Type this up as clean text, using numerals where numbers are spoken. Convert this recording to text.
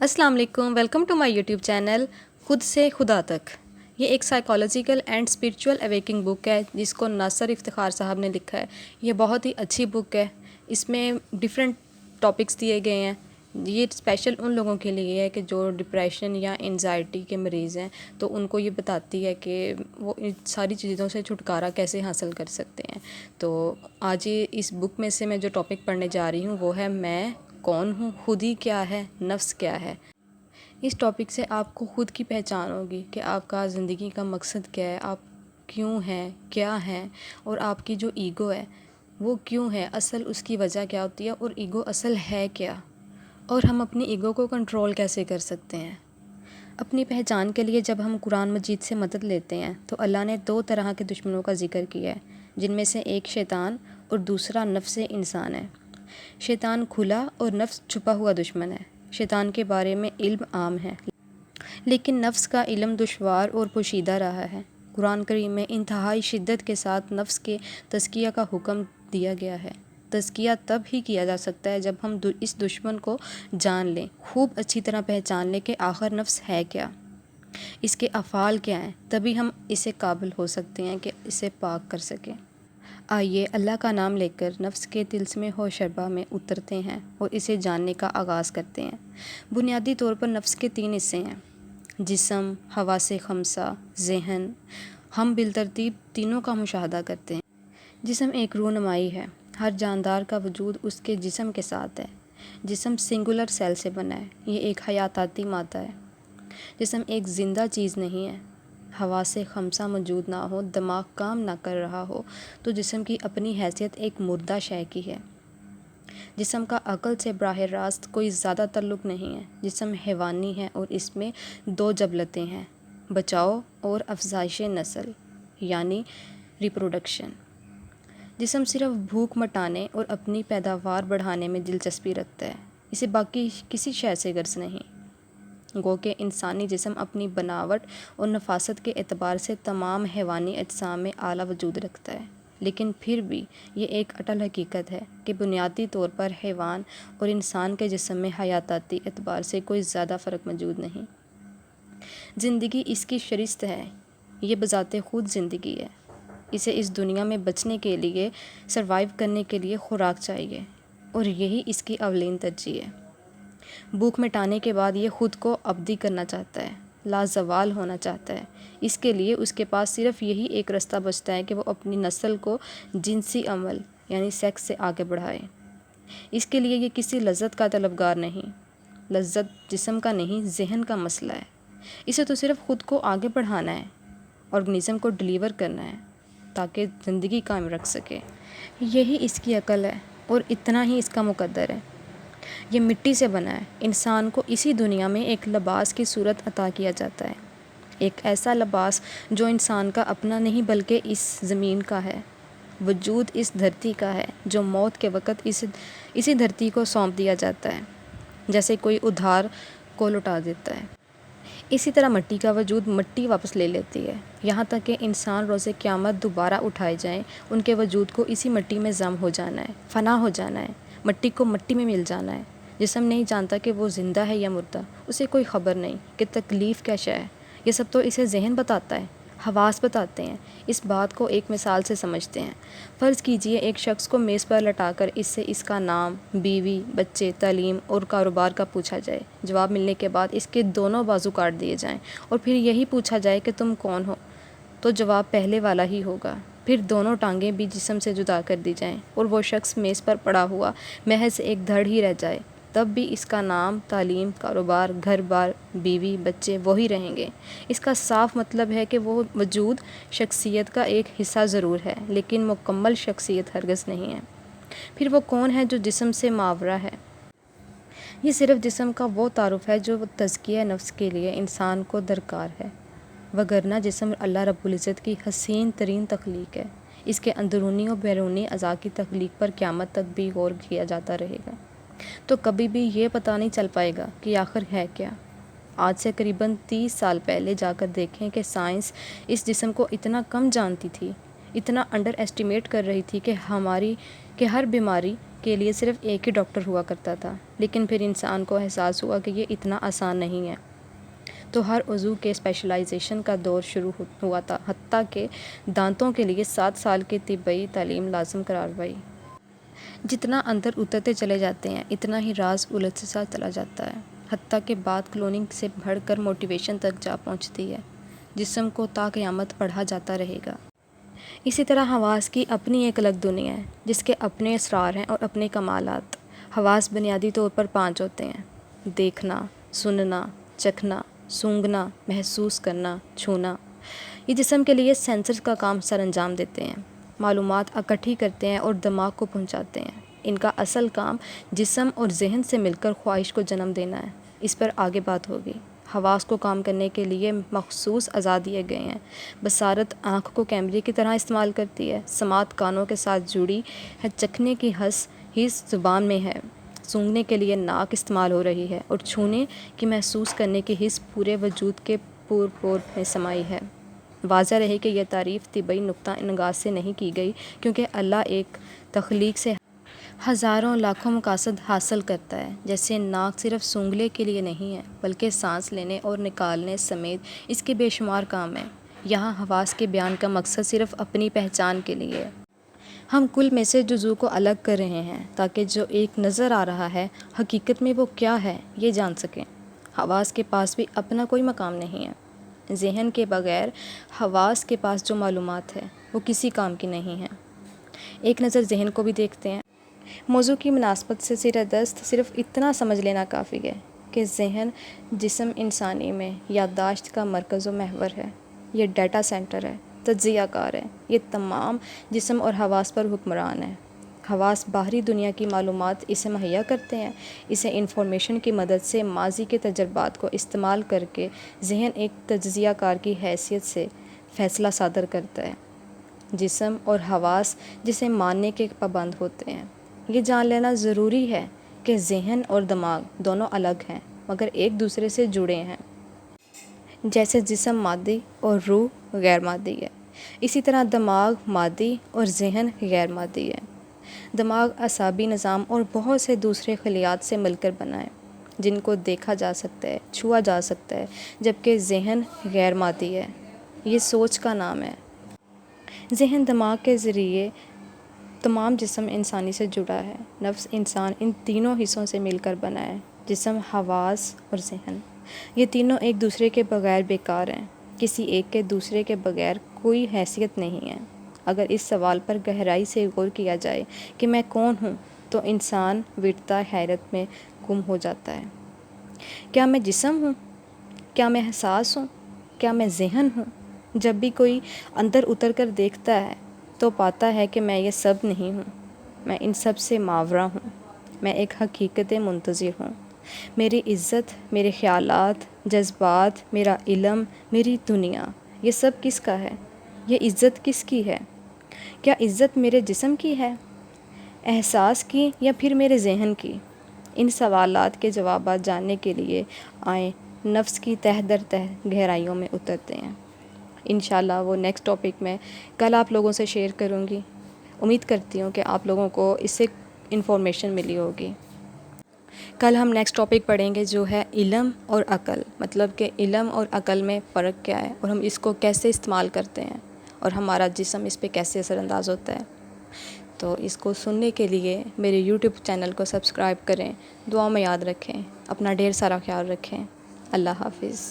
अस्सलाम वालेकुम, welcome to my YouTube channel Khud Se Khuda Tak. ये एक psychological and spiritual awakening book है जिसको नासिर इफ्तिखार साहब ने लिखा है। ये बहुत ही अच्छी बुक है। इसमें डिफरेंट टॉपिक्स दिए गए हैं। ये स्पेशल उन लोगों के लिए है कि जो डिप्रेशन या एंजाइटी के मरीज़ हैं, तो उनको ये बताती है कि वो इन सारी चीज़ों से छुटकारा कैसे हासिल कर सकते हैं। तो आज ये इस बुक में से मैं जो टॉपिक पढ़ने जा रही हूँ वो है मैं कौन हूँ, खुदी क्या है, नफ्स क्या है। इस टॉपिक से आपको खुद की पहचान होगी कि आपका ज़िंदगी का मकसद क्या है, आप क्यों हैं, क्या हैं, और आपकी जो ईगो है वो क्यों है, असल उसकी वजह क्या होती है, और ईगो असल है क्या, और हम अपनी ईगो को कंट्रोल कैसे कर सकते हैं। अपनी पहचान के लिए जब हम कुरान मजीद से मदद लेते हैं तो अल्लाह ने 2 तरह के दुश्मनों का ज़िक्र किया है, जिनमें से एक शैतान और दूसरा नफ्स इंसान है। शैतान खुला और नफ्स छुपा हुआ दुश्मन है। शैतान के बारे में इल्म आम है, लेकिन नफ्स का इल्म दुश्वार और पोशीदा रहा है। कुरान करीम में इंतहाई शिद्दत के साथ नफ्स के तज़किया का हुक्म दिया गया है। तज़किया तब ही किया जा सकता है जब हम इस दुश्मन को जान लें, खूब अच्छी तरह पहचान लें कि आखिर नफ्स है क्या, इसके अफ़ाल क्या हैं, तभी हम इसे काबिल हो सकते हैं कि इसे पाक कर सकें। आइए अल्लाह का नाम लेकर नफ्स के तिल्स्मे होशरबा में उतरते हैं और इसे जानने का आगाज़ करते हैं। बुनियादी तौर पर नफ्स के 3 हिस्से हैं: जिस्म, हवासे खमसा, ज़हन। हम बिलतरतीब तीनों का मुशाहदा करते हैं। जिस्म एक रूहनुमाई है। हर जानदार का वजूद उसके जिस्म के साथ है। जिस्म सिंगुलर सेल से बना है। ये एक हयाताती मादा है। जिस्म एक ज़िंदा चीज़ नहीं है। हवासे खमसा मौजूद ना हो, दिमाग काम ना कर रहा हो, तो जिस्म की अपनी हैसियत एक मुर्दा शय की है। जिस्म का अक़ल से बराह रास्त कोई ज़्यादा ताल्लुक़ नहीं है। जिस्म हैवानी है और इसमें 2 जबलतें हैं, बचाओ और अफज़ाइश नस्ल यानी रिप्रोडक्शन। जिस्म सिर्फ भूख मिटाने और अपनी पैदावार बढ़ाने में दिलचस्पी रखता है, इसे बाकी किसी शय से गर्ज नहीं। गो के इंसानी जिस्म अपनी बनावट और नफासत के एतबार से तमाम हैवानी अजसाम में आला वजूद रखता है, लेकिन फिर भी ये एक अटल हकीकत है कि बुनियादी तौर पर हैवान और इंसान के जिस्म में हयाताती एतबार से कोई ज़्यादा फ़र्क मौजूद नहीं। ज़िंदगी इसकी शरिस्त है, ये बज़ाते ख़ुद ज़िंदगी है। इसे इस दुनिया में बचने के लिए, सर्वाइव करने के लिए खुराक चाहिए, और यही इसकी अवलीन तरजीह है। भूख मिटाने के बाद ये ख़ुद को अब्दी करना चाहता है, लाजवाल होना चाहता है। इसके लिए उसके पास सिर्फ़ यही एक रास्ता बचता है कि वो अपनी नस्ल को जिनसी अमल यानी सेक्स से आगे बढ़ाए। इसके लिए ये किसी लज्जत का तलबगार नहीं। लज्जत जिस्म का नहीं, ज़हन का मसला है। इसे तो सिर्फ़ ख़ुद को आगे बढ़ाना है, ऑर्गेनिज़म को डिलीवर करना है ताकि ज़िंदगी कायम रख सके। यही इसकी अकल है और इतना ही इसका मुकद्दर है। ये मिट्टी से बना है। इंसान को इसी दुनिया में एक लिबास की सूरत अता किया जाता है, एक ऐसा लिबास जो इंसान का अपना नहीं बल्कि इस ज़मीन का है। वजूद इस धरती का है जो मौत के वक़्त इसी धरती को सौंप दिया जाता है, जैसे कोई उधार को लौटा देता है। इसी तरह मिट्टी का वजूद मिट्टी वापस ले लेती है, यहाँ तक कि इंसान रोज़े क़यामत दोबारा उठाए जाएं, उनके वजूद को इसी मिट्टी में ज़म हो जाना है, फ़ना हो जाना है, मिट्टी को मिट्टी में मिल जाना है। जिस्म नहीं जानता कि वो ज़िंदा है या मुर्दा, उसे कोई ख़बर नहीं कि तकलीफ़ क्या शय है। ये सब तो इसे ज़हन बताता है, हवास बताते हैं। इस बात को एक मिसाल से समझते हैं। फ़र्ज़ कीजिए एक शख्स को मेज़ पर लटाकर इससे इसका नाम, बीवी, बच्चे, तालीम और कारोबार का पूछा जाए। जवाब मिलने के बाद इसके दोनों बाजू काट दिए जाएं और फिर यही पूछा जाए कि तुम कौन हो, तो जवाब पहले वाला ही होगा। फिर दोनों टांगें भी जिस्म से जुदा कर दी जाएं और वो शख्स मेज़ पर पड़ा हुआ महज एक धड़ ही रह जाए, तब भी इसका नाम, तालीम, कारोबार, घर बार, बीवी, बच्चे वही रहेंगे। इसका साफ मतलब है कि वो वजूद शख्सियत का एक हिस्सा ज़रूर है, लेकिन मुकम्मल शख्सियत हरगिज़ नहीं है। फिर वो कौन है जो जिस्म से मावरा है? ये सिर्फ़ जिस्म का वो तारुफ़ है जो तज़किया नफ्स के लिए इंसान को दरकार है, वगरना जिस्म अल्लाह रब्बुल इज़्ज़त की हसीन तरीन तख्लीक है। इसके अंदरूनी और बैरूनी अज़ा की तख्लीक पर क़यामत तक भी गौर किया जाता रहेगा, तो कभी भी ये पता नहीं चल पाएगा कि आखिर है क्या। आज से करीबन 30 साल पहले जाकर देखें कि साइंस इस जिस्म को इतना कम जानती थी, इतना अंडर एस्टिमेट कर रही थी कि हर बीमारी کے لیے صرف ایک ہی ڈاکٹر ہوا کرتا تھا، لیکن پھر انسان کو احساس ہوا کہ یہ اتنا آسان نہیں ہے، تو ہر عضو کے اسپیشلائزیشن کا دور شروع ہوا تھا، حتیٰ کہ دانتوں کے لیے 7 سال کی طبی تعلیم لازم قرار پائی۔ جتنا اندر اترتے چلے جاتے ہیں اتنا ہی راز الجھتا چلا جاتا ہے، حتیٰ کہ بات کلوننگ سے بڑھ کر موٹیویشن تک جا پہنچتی ہے۔ جسم کو تا قیامت پڑھا جاتا رہے گا۔ اسی طرح حواس کی اپنی ایک الگ دنیا ہے جس کے اپنے اسرار ہیں اور اپنے کمالات۔ حواس بنیادی طور پر 5 ہوتے ہیں: دیکھنا، سننا، چکھنا، سونگھنا، محسوس کرنا، چھونا۔ یہ جسم کے لیے سینسرز کا کام سر انجام دیتے ہیں، معلومات اکٹھی کرتے ہیں اور دماغ کو پہنچاتے ہیں۔ ان کا اصل کام جسم اور ذہن سے مل کر خواہش کو جنم دینا ہے۔ اس پر آگے بات ہوگی۔ حواس کو کام کرنے کے لیے مخصوص اعضاء دیے گئے ہیں۔ بصارت آنکھ کو کیمرے کی طرح استعمال کرتی ہے، سماعت کانوں کے ساتھ جڑی ہے، چکھنے کی حس زبان میں ہے، سونگھنے کے لیے ناک استعمال ہو رہی ہے، اور چھونے کی محسوس کرنے کی حس پورے وجود کے پور میں سمائی ہے۔ واضح رہے کہ یہ تعریف طبی نقطہ نگاہ سے نہیں کی گئی، کیونکہ اللہ ایک تخلیق سے ہزاروں لاکھوں مقاصد حاصل کرتا ہے۔ جیسے ناک صرف سونگھنے کے لیے نہیں ہے، بلکہ سانس لینے اور نکالنے سمیت اس کے بے شمار کام ہیں۔ یہاں حواس کے بیان کا مقصد صرف اپنی پہچان کے لیے ہے۔ ہم کل میں سے جزو کو الگ کر رہے ہیں تاکہ جو ایک نظر آ رہا ہے حقیقت میں وہ کیا ہے یہ جان سکیں۔ حواس کے پاس بھی اپنا کوئی مقام نہیں ہے۔ ذہن کے بغیر حواس کے پاس جو معلومات ہے وہ کسی کام کی نہیں ہے۔ ایک نظر ذہن کو بھی دیکھتے ہیں۔ موضوع کی مناسبت سے زیر دست صرف اتنا سمجھ لینا کافی ہے کہ ذہن جسم انسانی میں یادداشت کا مرکز و محور ہے۔ یہ ڈیٹا سینٹر ہے، تجزیہ کار ہے، یہ تمام جسم اور حواس پر حکمران ہے۔ حواس باہری دنیا کی معلومات اسے مہیا کرتے ہیں۔ اسے انفارمیشن کی مدد سے ماضی کے تجربات کو استعمال کر کے ذہن ایک تجزیہ کار کی حیثیت سے فیصلہ صادر کرتا ہے۔ جسم اور حواس جسے ماننے کے پابند ہوتے ہیں۔ یہ جان لینا ضروری ہے کہ ذہن اور دماغ دونوں الگ ہیں مگر ایک دوسرے سے جڑے ہیں۔ جیسے جسم مادی اور روح غیر مادی ہے، اسی طرح دماغ مادی اور ذہن غیر مادی ہے۔ دماغ اعصابی نظام اور بہت سے دوسرے خلیات سے مل کر بنا ہے جن کو دیکھا جا سکتا ہے، چھوا جا سکتا ہے، جبکہ ذہن غیر مادی ہے، یہ سوچ کا نام ہے۔ ذہن دماغ کے ذریعے تمام جسم انسانی سے جڑا ہے۔ نفس انسان ان تینوں حصوں سے مل کر بنا ہے: جسم، حواس اور ذہن۔ یہ تینوں ایک دوسرے کے بغیر بیکار ہیں۔ کسی ایک کے دوسرے کے بغیر کوئی حیثیت نہیں ہے۔ اگر اس سوال پر گہرائی سے غور کیا جائے کہ میں کون ہوں تو انسان ویرتا حیرت میں گم ہو جاتا ہے۔ کیا میں جسم ہوں؟ کیا میں احساس ہوں؟ کیا میں ذہن ہوں؟ جب بھی کوئی اندر اتر کر دیکھتا ہے تو پاتا ہے کہ میں یہ سب نہیں ہوں، میں ان سب سے ماورا ہوں، میں ایک حقیقت منتظر ہوں۔ میری عزت، میرے خیالات، جذبات، میرا علم، میری دنیا، یہ سب کس کا ہے؟ یہ عزت کس کی ہے؟ کیا عزت میرے جسم کی ہے، احساس کی، یا پھر میرے ذہن کی؟ ان سوالات کے جوابات جاننے کے لیے آئیں نفس کی تہ در تہ گہرائیوں میں اترتے ہیں۔ انشاءاللہ وہ نیکسٹ ٹاپک میں کل آپ لوگوں سے شیئر کروں گی۔ امید کرتی ہوں کہ آپ لوگوں کو اس سے انفارمیشن ملی ہوگی۔ کل ہم نیکسٹ ٹاپک پڑھیں گے جو ہے علم اور عقل، مطلب کہ علم اور عقل میں فرق کیا ہے اور ہم اس کو کیسے استعمال کرتے ہیں اور ہمارا جسم اس پہ کیسے اثر انداز ہوتا ہے۔ تو اس کو سننے کے لیے میرے یوٹیوب چینل کو سبسکرائب کریں، دعا میں یاد رکھیں، اپنا ڈھیر سارا خیال رکھیں۔ اللہ حافظ۔